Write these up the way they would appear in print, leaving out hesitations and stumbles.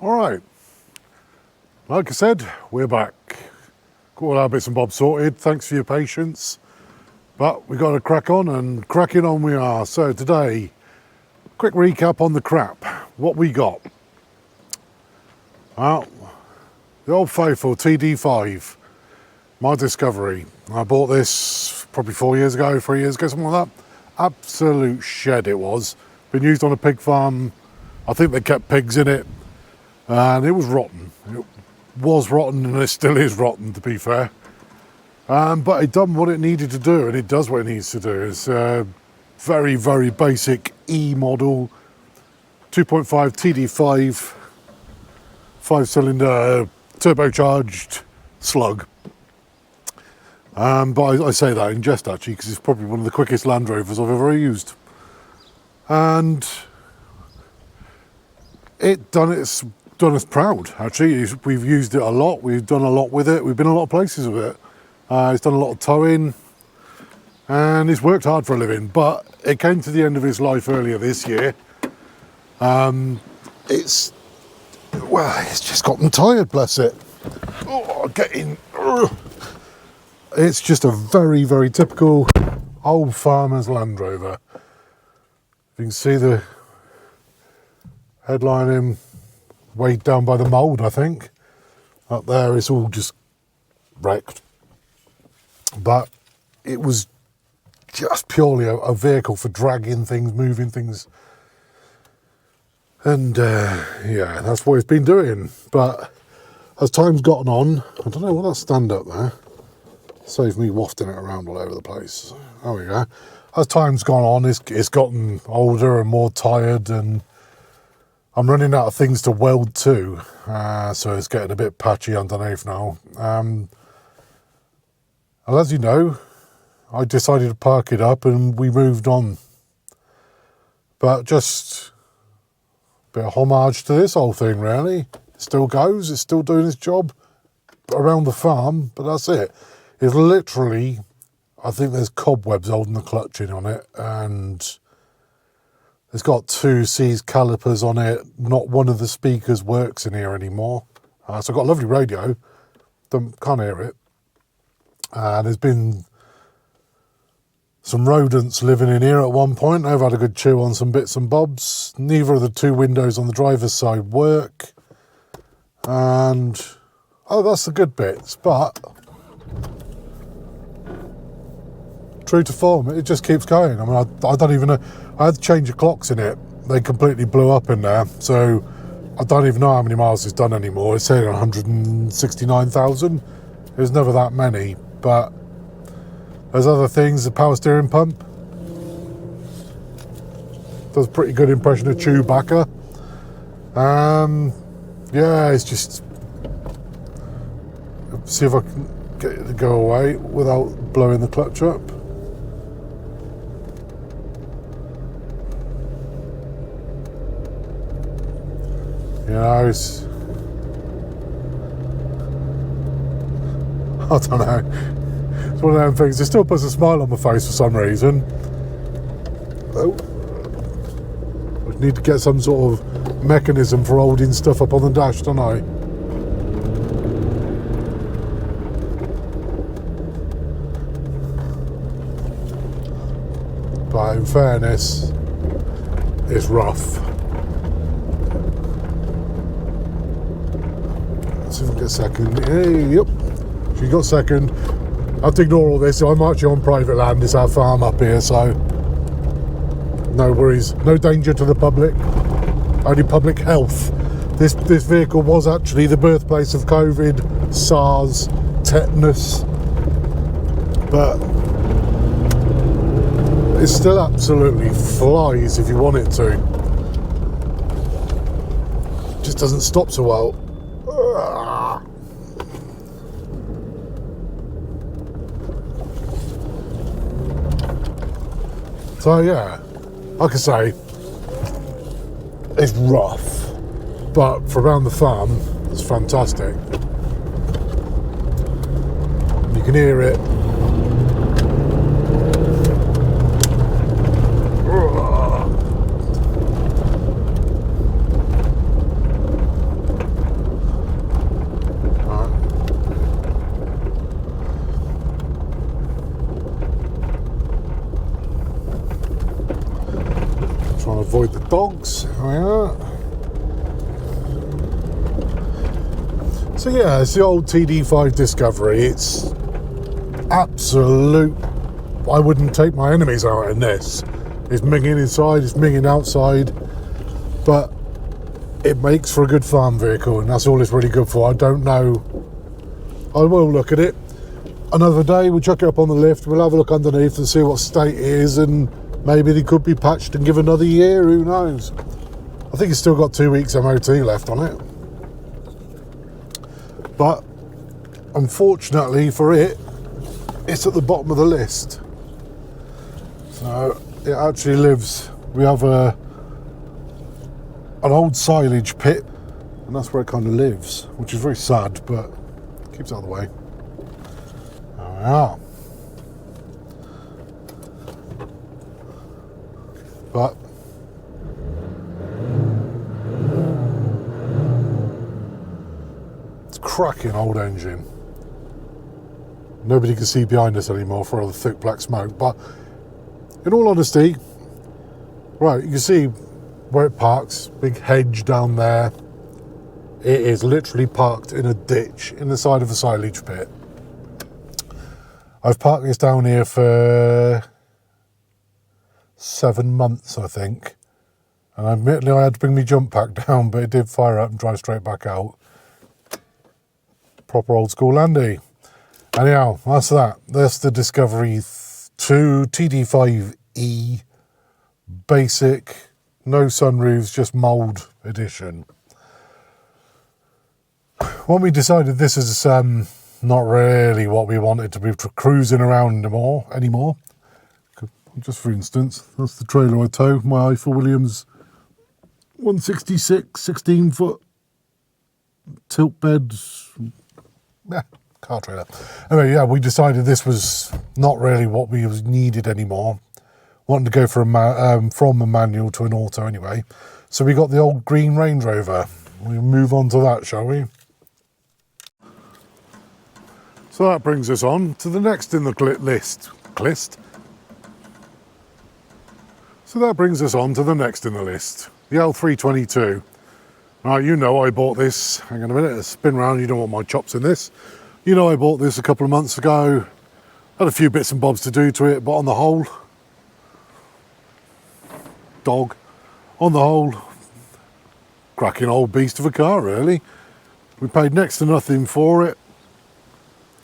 Alright, like I said, we're back. Got all our bits and bobs sorted, thanks for your patience. But we got to crack on, and cracking on we are. So today, quick recap on the crap. What we got? Well, the old faithful TD5, my discovery. I bought this probably 4 years ago, 3 years ago, something like that. Absolute shed it was. Been used on a pig farm. I think they kept pigs in it. And it was rotten. It was rotten, and it still is rotten, to be fair. But it done what it needed to do, and it does what it needs to do. It's a very, very basic E model, 2.5 TD5, 5-cylinder turbocharged slug. But I say that in jest, actually, because it's probably one of the quickest Land Rovers I've ever used. And it done us proud, actually. We've used it a lot, we've done a lot with it, we've been a lot of places with it. It's done a lot of towing, and it's worked hard for a living, but it came to the end of its life earlier this year. It's just gotten tired, bless it. It's just a very, very typical old farmer's Land Rover. You can see the headlining weighed down by the mould, I think. Up there it's all just wrecked. But it was just purely a vehicle for dragging things, moving things. And yeah, that's what it's been doing. But as time's gotten on, I don't know what that stand up there. Saves me wafting it around all over the place. There we go. As time's gone on, it's gotten older and more tired, and I'm running out of things to weld to, so it's getting a bit patchy underneath now. And as you know, I decided to park it up and we moved on. But just a bit of homage to this whole thing, really. It still goes, it's still doing its job around the farm, but that's it. It's literally, I think there's cobwebs holding the clutch in on it, and it's got 2 seized calipers on it. Not one of the speakers works in here anymore. So I've got a lovely radio, can't hear it. There's been some rodents living in here at one point. They've had a good chew on some bits and bobs. Neither of the 2 windows on the driver's side work. And, oh, that's the good bits, but true to form, it just keeps going. I mean, I don't even know. I had to change the clocks in it. They completely blew up in there. So I don't even know how many miles it's done anymore. It's saying 169,000. It was never that many. But there's other things. The power steering pump does a pretty good impression of Chewbacca. Yeah, it's just, see if I can get it to go away without blowing the clutch up. You know, it's, I don't know. It's one of them things. It still puts a smile on my face for some reason. Oh, I need to get some sort of mechanism for holding stuff up on the dash, don't I? But in fairness, it's rough. Let's see if I get a second. Hey, yep. She got second. I have to ignore all this. I'm actually on private land. It's our farm up here, so no worries. No danger to the public. Only public health. This vehicle was actually the birthplace of COVID, SARS, tetanus, but it still absolutely flies if you want it to. It just doesn't stop so well. So yeah, like I say, it's rough, but for around the farm, it's fantastic. You can hear it. dogs. There we are. So yeah, it's the old TD5 Discovery. It's absolute. I wouldn't take my enemies out in this. It's minging inside, it's minging outside, but it makes for a good farm vehicle, and that's all it's really good for. I don't know. I will look at it another day. We'll chuck it up on the lift. We'll have a look underneath and see what state it is, and maybe they could be patched and give another year. Who knows? I think it's still got 2 weeks MOT left on it. But unfortunately for it, it's at the bottom of the list. So it actually lives. We have an old silage pit, and that's where it kind of lives, which is very sad, but keeps out of the way. There we are. But it's a cracking old engine. Nobody can see behind us anymore for all the thick black smoke, but in all honesty, right, you can see where it parks, big hedge down there. It is literally parked in a ditch in the side of a silage pit. I've parked this down here for 7 months, I think. And admittedly, I had to bring my jump pack down, but it did fire up and drive straight back out. Proper old school Andy. Anyhow, that's that. That's the Discovery 2 TD5E basic, no sunroofs, just mould edition. When we decided this is not really what we wanted to be cruising around anymore. Just for instance, that's the trailer I tow, my Eiffel Williams 166 16-foot tilt bed. Car trailer. Anyway, yeah, we decided this was not really what we needed anymore. Wanted to go for from a manual to an auto anyway. So we got the old green Range Rover. We'll move on to that, shall we? So that brings us on to the next in the list. So that brings us on to the next in the list, the L322. Now, you know I bought this. Hang on a minute, let's spin round. You don't want my chops in this. You know I bought this a couple of months ago. Had a few bits and bobs to do to it, but on the whole, cracking old beast of a car, really. We paid next to nothing for it.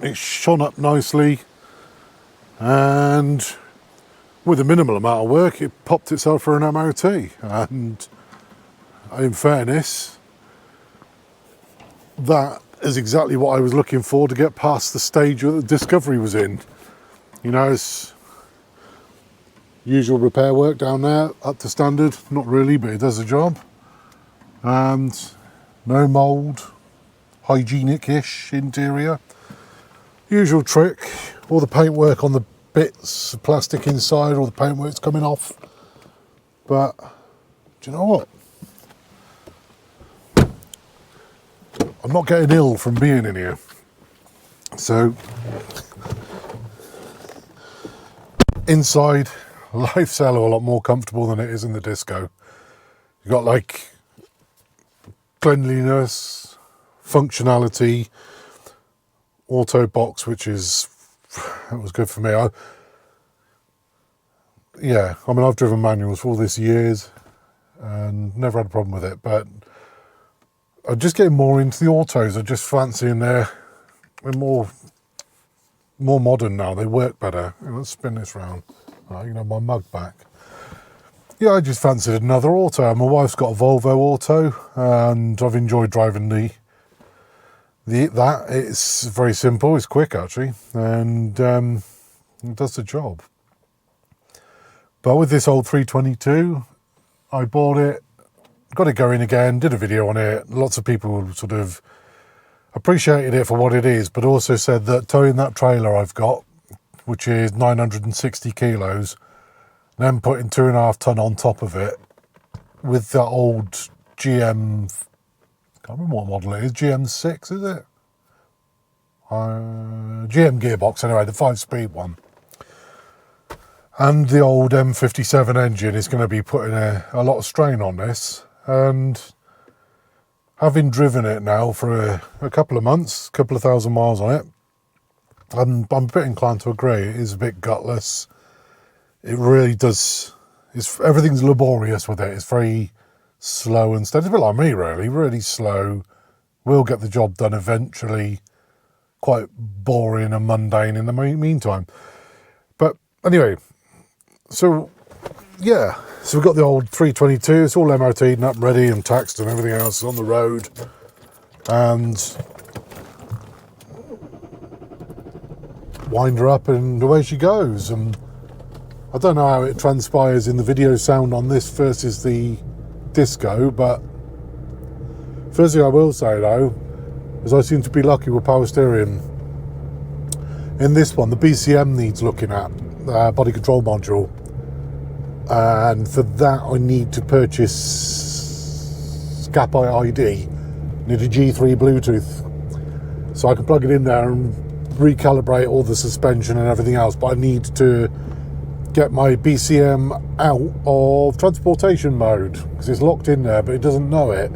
It shone up nicely, and with a minimal amount of work, it popped itself for an MOT. And in fairness, that is exactly what I was looking for to get past the stage that the Discovery was in. You know, it's usual repair work down there, up to standard. Not really, but it does the job. And no mould, hygienic-ish interior. Usual trick, all the paintwork on the bits of plastic inside, all the paintwork's coming off. But do you know what? I'm not getting ill from being in here. So inside, life's hell of a lot more comfortable than it is in the Disco. You've got like cleanliness, functionality, auto box, which is, that was good for me. I mean, I've driven manuals for all this years and never had a problem with it, but I'm just getting more into the autos. I just fancy they're more modern now. They work better. Let's spin this round. Right, you can have my mug back. Yeah, I just fancied another auto. My wife's got a Volvo auto, and I've enjoyed driving that. It's very simple. It's quick actually, and it does the job. But with this old 322, I bought it. Got it going again, did a video on it. Lots of people sort of appreciated it for what it is, but also said that towing that trailer I've got, which is 960 kilos, then putting 2.5 ton on top of it with that old GM, can't remember what model it is, GM6 is it? GM gearbox anyway, the 5-speed one. And the old M57 engine is going to be putting a lot of strain on this. And having driven it now for a couple of months, a couple of thousand miles on it, I'm a bit inclined to agree. It is a bit gutless. It really does. Everything's laborious with it. It's very slow and steady. It's a bit like me, really slow. Will get the job done eventually. Quite boring and mundane in the meantime. But anyway, so yeah, so we've got the old 322. It's all MOT'd and up, ready and taxed and everything else on the road. And wind her up and away she goes. And I don't know how it transpires in the video sound on this versus the Disco, but first thing I will say though is I seem to be lucky with power steering. In this one, the BCM needs looking at, body control module, and for that I need to purchase SCAP ID, need a G3 Bluetooth, so I can plug it in there and recalibrate all the suspension and everything else, but I need to get my BCM out of transportation mode because it's locked in there but it doesn't know it.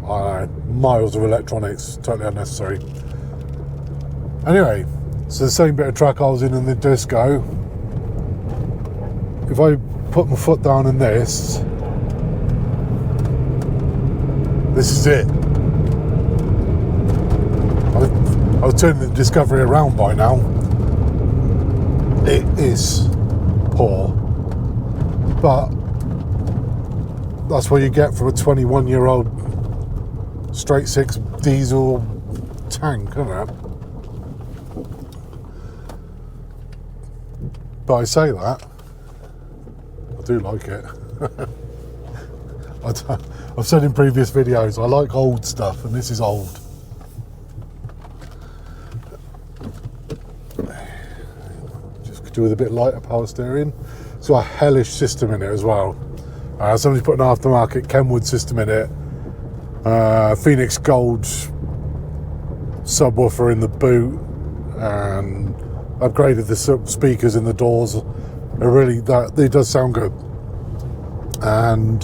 I don't know, miles of electronics, totally unnecessary. Anyway, so the same bit of track I was in the Disco. If I put my foot down in this is it. I was turning the Discovery around by now. It is poor, but that's what you get from a 21-year-old straight six diesel tank, isn't it? But I say that, I do like it. I've said in previous videos, I like old stuff, and this is old. Just could do with a bit lighter power steering. It's got a hellish system in it as well. Somebody's put an aftermarket Kenwood system in it. Phoenix Gold subwoofer in the boot, and upgraded the speakers in the doors. It does sound good. And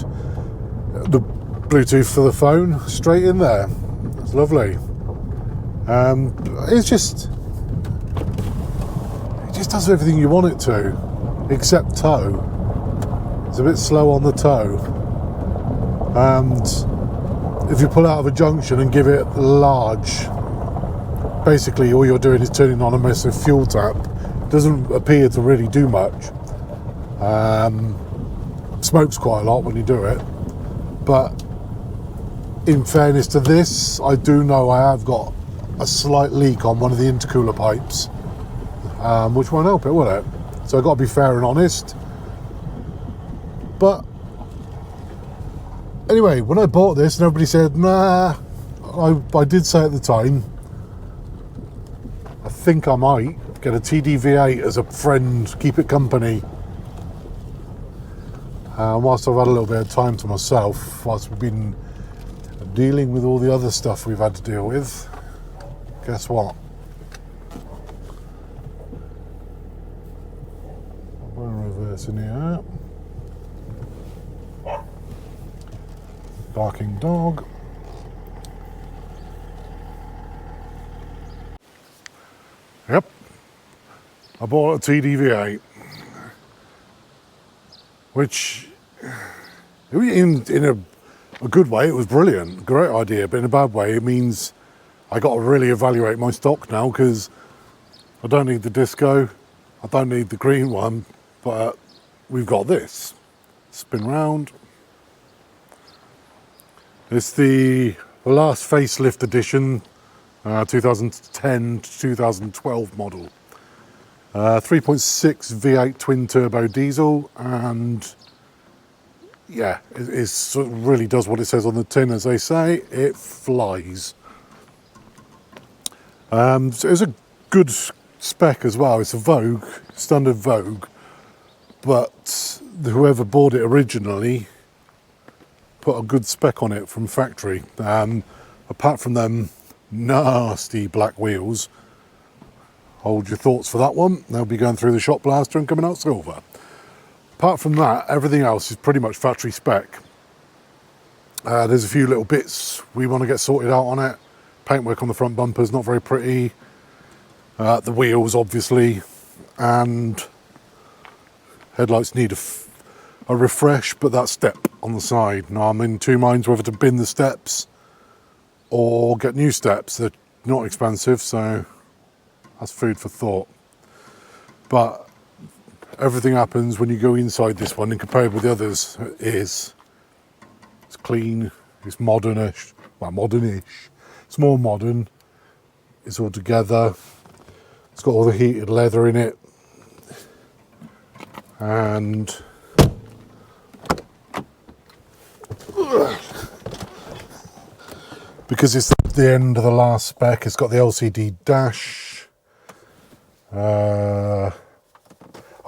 the Bluetooth for the phone straight in there. It's lovely. It just does everything you want it to, except tow. It's a bit slow on the tow. And if you pull out of a junction and give it large, basically all you're doing is turning on a massive fuel tap. It doesn't appear to really do much. Smokes quite a lot when you do it, but in fairness to this, I do know I have got a slight leak on one of the intercooler pipes, which won't help it, will it? So I've got to be fair and honest. But anyway, when I bought this and everybody said, nah, I did say at the time, I think I might get a TDV8 as a friend, keep it company. Whilst I've had a little bit of time to myself, whilst we've been dealing with all the other stuff we've had to deal with, guess what? I'm going to reverse in here. Barking dog. Yep, I bought a TDV8, which in a good way it was brilliant, great idea, but in a bad way it means I got to really evaluate my stock now, because I don't need the Disco, I don't need the green one, but we've got this. Spin round. It's the last facelift edition, 2010 to 2012 model. 3.6 V8 twin turbo diesel, and yeah, it really does what it says on the tin. As they say, it flies. So it's a good spec as well. It's a Vogue, standard Vogue, but whoever bought it originally put a good spec on it from factory. Apart from them nasty black wheels, hold your thoughts for that one. They'll be going through the shop blaster and coming out silver. Apart from that, everything else is pretty much factory spec. There's a few little bits we want to get sorted out on it. Paintwork on the front bumper's not very pretty. The wheels, obviously, and headlights need a refresh, but that step on the side. Now I'm in two minds whether to bin the steps or get new steps. They're not expensive, so that's food for thought. But everything happens when you go inside this one, and compared with the others, it's clean, it's modernish, well, modernish. It's more modern. It's all together. It's got all the heated leather in it, and because it's the end of the last spec, it's got the LCD dash. I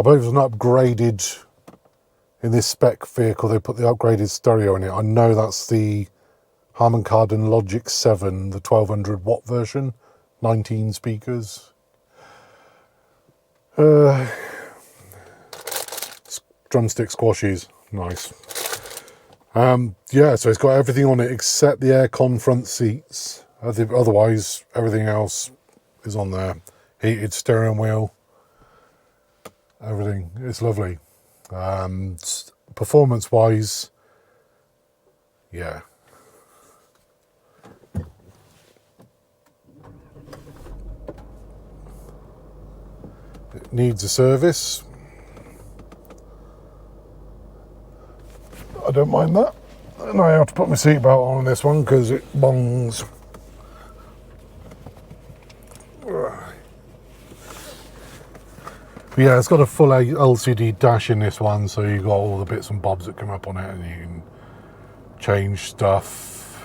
believe it's not upgraded in this spec vehicle. They put the upgraded stereo in it. I know that's the Harman Kardon Logic 7, the 1200 watt version, 19 speakers. Drumstick squashies, nice. Yeah, so it's got everything on it except the aircon front seats. Otherwise, everything else is on there. Heated steering wheel, everything. It's lovely. Performance-wise, yeah. It needs a service. I don't mind that. And I have to put my seatbelt on this one because it bongs. But yeah, it's got a full LCD dash in this one, so you've got all the bits and bobs that come up on it, and you can change stuff.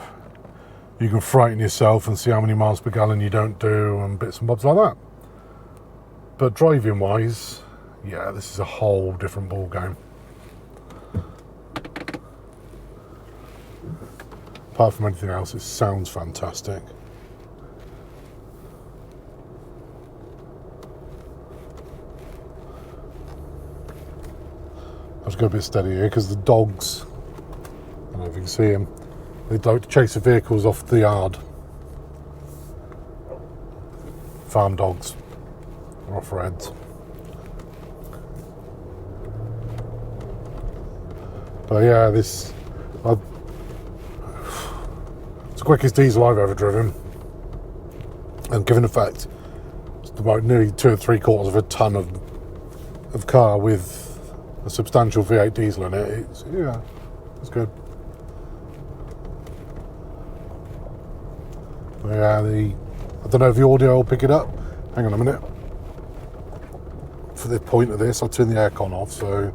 You can frighten yourself and see how many miles per gallon you don't do, and bits and bobs like that. But driving wise, yeah, this is a whole different ball game. Apart from anything else, it sounds fantastic. I have to go a bit steady here because the dogs, I don't know if you can see them, they like to chase the vehicles off the yard. Farm dogs, off roads. But yeah, it's the quickest diesel I've ever driven, and given the fact it's about nearly 2 3/4 of a ton of car with a substantial V8 diesel in it, it's good. But yeah, I don't know if the audio will pick it up. Hang on a minute. For the point of this, I'll turn the aircon off so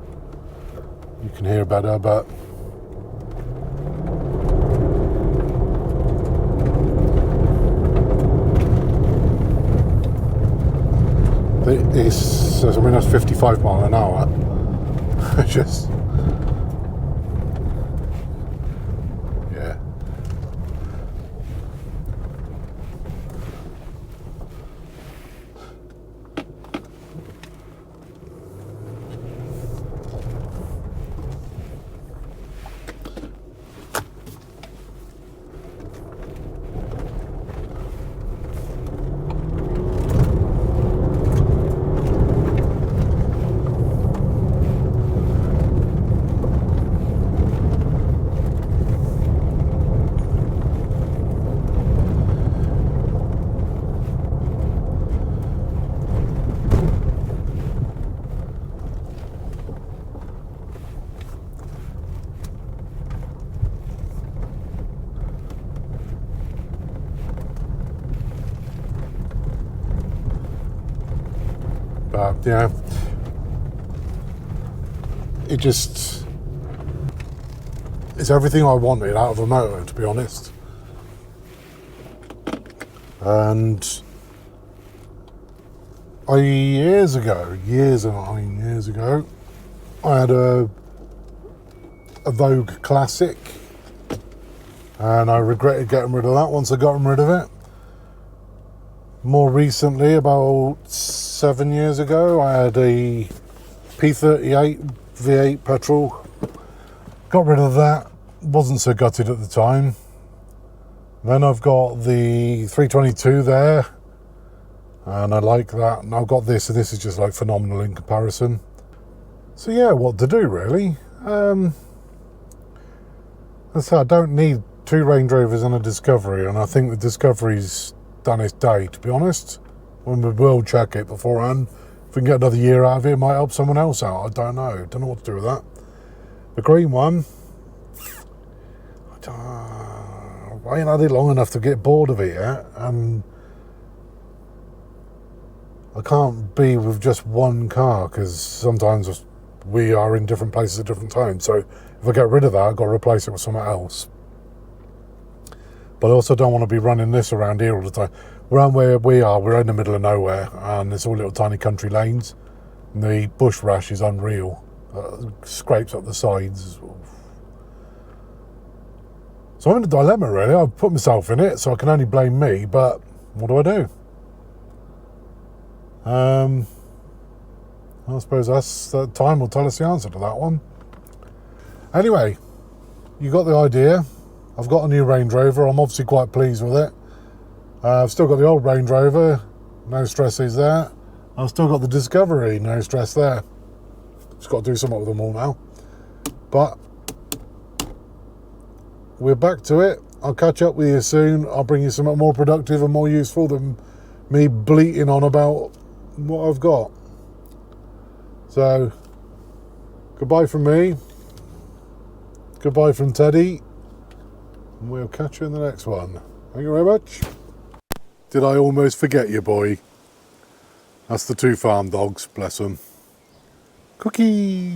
you can hear better, but that's 55 mile an hour. Just, yeah. But yeah, it's everything I wanted out of a motor, to be honest. And years ago, I had a Vogue Classic, and I regretted getting rid of that once I got rid of it. More recently, about 7 years ago, I had a P38 V8 petrol. Got rid of that. Wasn't so gutted at the time. Then I've got the 322 there, and I like that. And I've got this, and this is just like phenomenal in comparison. So yeah, what to do really? I don't need 2 Range Rovers and a Discovery, and I think the Discovery's done its day, to be honest. We will check it beforehand. If we can get another year out of it, it might help someone else out. I don't know. Don't know what to do with that. The green one, I ain't had it long enough to get bored of it yet, and I can't be with just one car because sometimes we are in different places at different times. So if I get rid of that, I've got to replace it with something else. But I also don't want to be running this around here all the time. Around where we are, we're in the middle of nowhere, and it's all little tiny country lanes. And the bush rash is unreal. Scrapes up the sides. So I'm in a dilemma really. I've put myself in it, so I can only blame me, but what do I do? I suppose time will tell us the answer to that one. Anyway, you got the idea. I've got a new Range Rover. I'm obviously quite pleased with it. I've still got the old Range Rover. No stresses there. I've still got the Discovery. No stress there. Just got to do something with them all now. But we're back to it. I'll catch up with you soon. I'll bring you something more productive and more useful than me bleating on about what I've got. So, goodbye from me. Goodbye from Teddy. And we'll catch you in the next one. Thank you very much. Did I almost forget you, boy? That's the 2 farm dogs, bless them. Cookie!